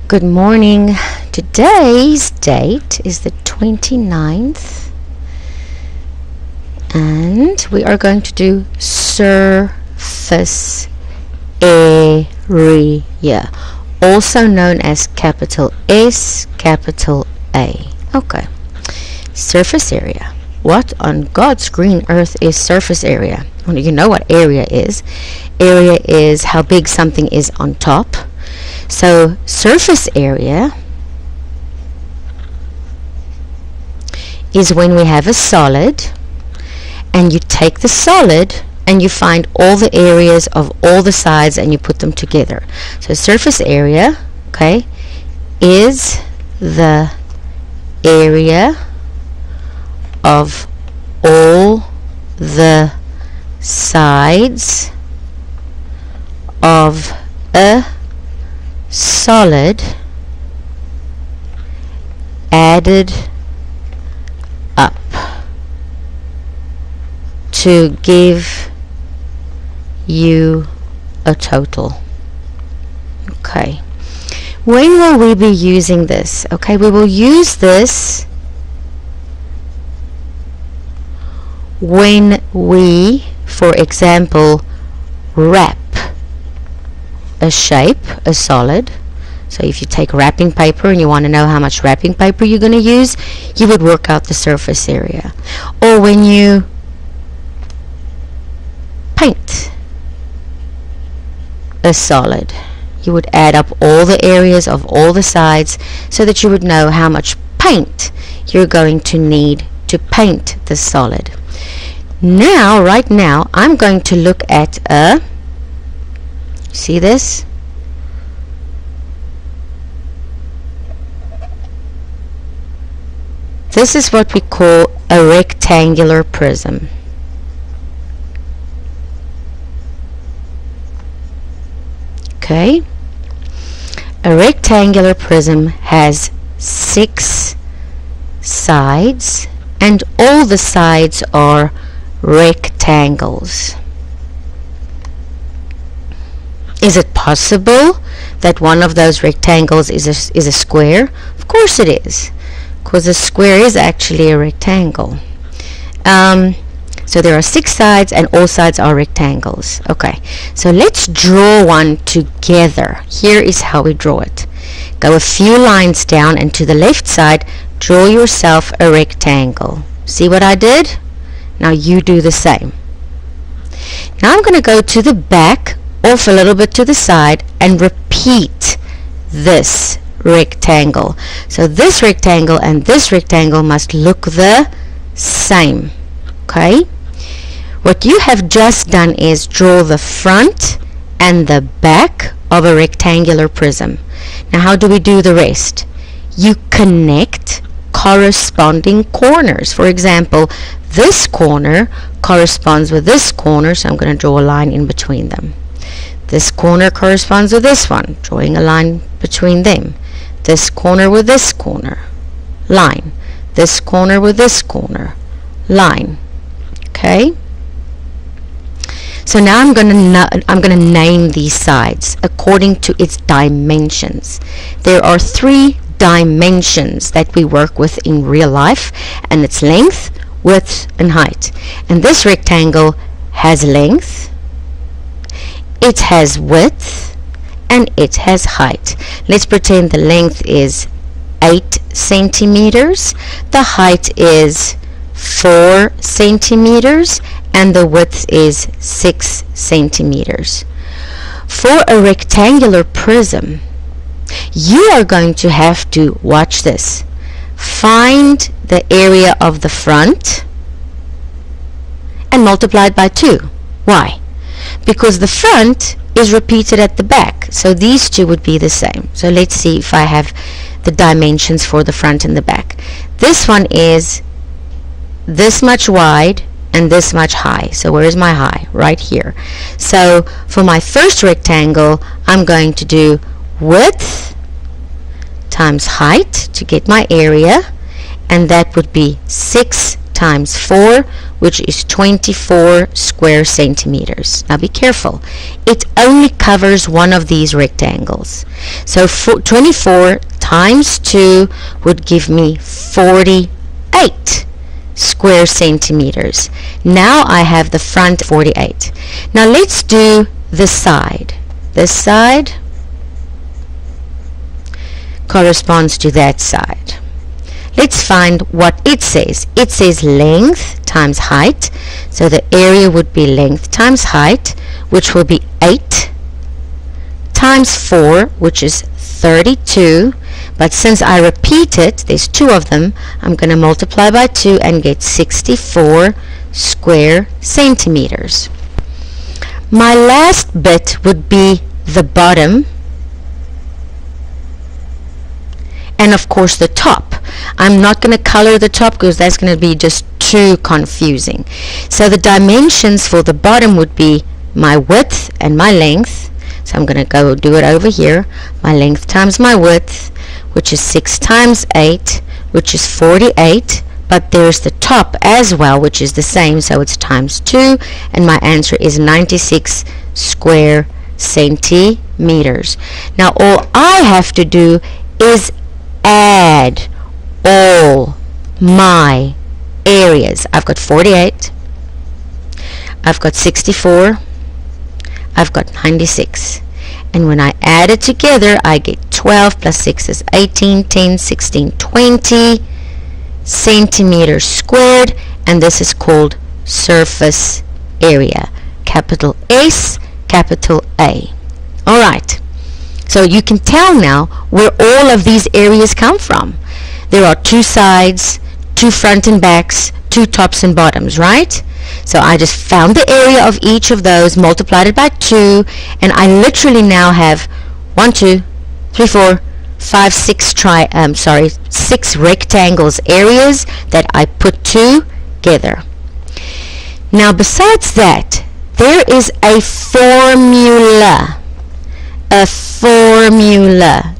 Good morning. Today's date is the 29th, and we are going to do surface area, also known as capital S, capital A. Okay, surface area. What on God's green earth is surface area? Well, you know what area is. Area is how big something is on top. So surface area is when we have a solid and you take the solid and you find all the areas of all the sides and you put them together. So surface area, okay, is the area of all the sides of a solid added up to give you a total. Okay, when will we be using this? Okay, we will use this when we, for example, wrap a shape, a solid. So if you take wrapping paper and you want to know how much wrapping paper you're going to use, you would work out the surface area. Or when you paint a solid, you would add up all the areas of all the sides so that you would know how much paint you're going to need to paint the solid. Now, right now, I'm going to look at a, see this? This is what we call a rectangular prism. Okay? A rectangular prism has 6 sides, and all the sides are rectangles. Is it possible that one of those rectangles is a square? Of course it is, because a square is actually a rectangle. So there are 6 sides and all sides are rectangles. Okay, so let's draw one together. Here is how we draw it. Go a few lines down and to the left side, draw yourself a rectangle. See what I did? Now you do the same. Now I'm going to go to the back, off a little bit to the side, and repeat this rectangle. So this rectangle and this rectangle must look the same. Okay? What you have just done is draw the front and the back of a rectangular prism. Now how do we do the rest? You connect corresponding corners. For example, this corner corresponds with this corner, so I'm going to draw a line in between them. This corner corresponds with this one, drawing a line between them. This corner with this corner, line. This corner with this corner, line. Okay? So now I'm going to name these sides according to its dimensions. There are 3 dimensions that we work with in real life, and it's length, width, and height. And this rectangle has length, it has width, and it has height. Let's pretend the length is 8 centimeters, the height is 4 centimeters, and the width is 6 centimeters. For a rectangular prism, you are going to have to, watch this, find the area of the front and multiply it by 2. Why? Because the front is repeated at the back, so these two would be the same. So let's see if I have the dimensions for the front and the back. This one is this much wide and this much high. So where is my high? Right here. So for my first rectangle, I'm going to do width times height to get my area, and that would be 6 times 4, which is 24 square centimeters. Now be careful. It only covers one of these rectangles. So 24 times 2 would give me 48 square centimeters. Now I have the front 48. Now let's do the side. This side corresponds to that side. Let's find what it says. It says length times height. So the area would be length times height, which will be 8 times 4, which is 32. But since I repeat it, there's 2 of them, I'm going to multiply by 2 and get 64 square centimeters. My last bit would be the bottom, and of course the top. I'm not going to color the top because that's going to be just too confusing. So the dimensions for the bottom would be my width and my length. So I'm going to go do it over here. My length times my width, which is 6 times 8, which is 48. But there's the top as well, which is the same, so it's times 2, and my answer is 96 square centimeters. Now all I have to do is add all my areas. I've got 48, I've got 64, I've got 96, and when I add it together I get 12 plus 6 is 18, 10, 16, 20 centimeters squared, and this is called surface area. Capital S, capital A. Alright, so you can tell now where all of these areas come from. There are 2 sides, 2 front and backs, 2 tops and bottoms, right? So I just found the area of each of those, multiplied it by 2, and I literally now have 1, 2, 3, 4, 5, 6 rectangles areas that I put together. Now besides that, there is a formula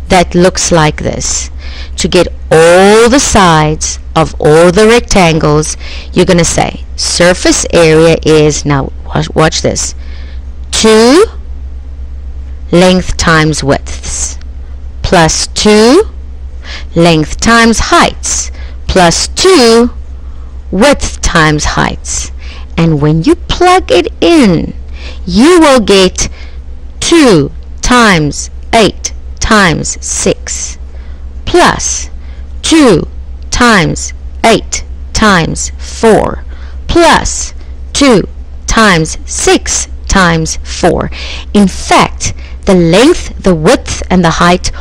that looks like this. To get all the sides of all the rectangles, you're going to say surface area is, now watch this, 2 length times widths plus 2 length times heights plus 2 width times heights. And when you plug it in, you will get 2 times 8 times 6 plus 2 times 8 times 4 plus 2 times 6 times 4. In fact, the length, the width, and the height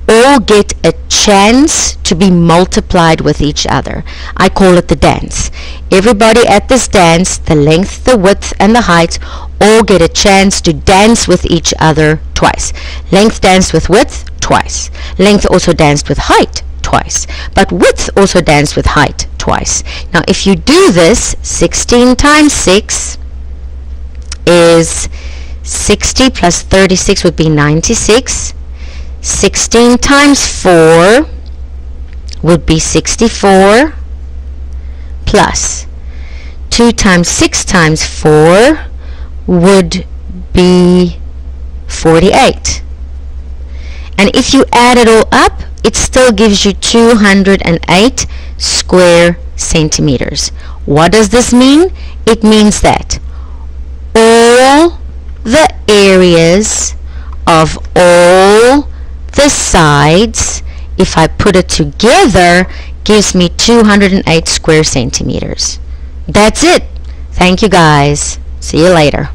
all get a chance to be multiplied with each other. I call it the dance. Everybody at this dance, the length, the width, and the height all get a chance to dance with each other twice. Length danced with width twice. Length also danced with height twice. But width also danced with height twice. Now if you do this, 16 times 6 is 60 plus 36 would be 96. 16 times 4 would be 64 plus 2 times 6 times 4 would be 48. And if you add it all up, it still gives you 208 square centimeters. What does this mean? It means that all the areas of all the sides, if I put it together, gives me 208 square centimeters. That's it. Thank you guys. See you later.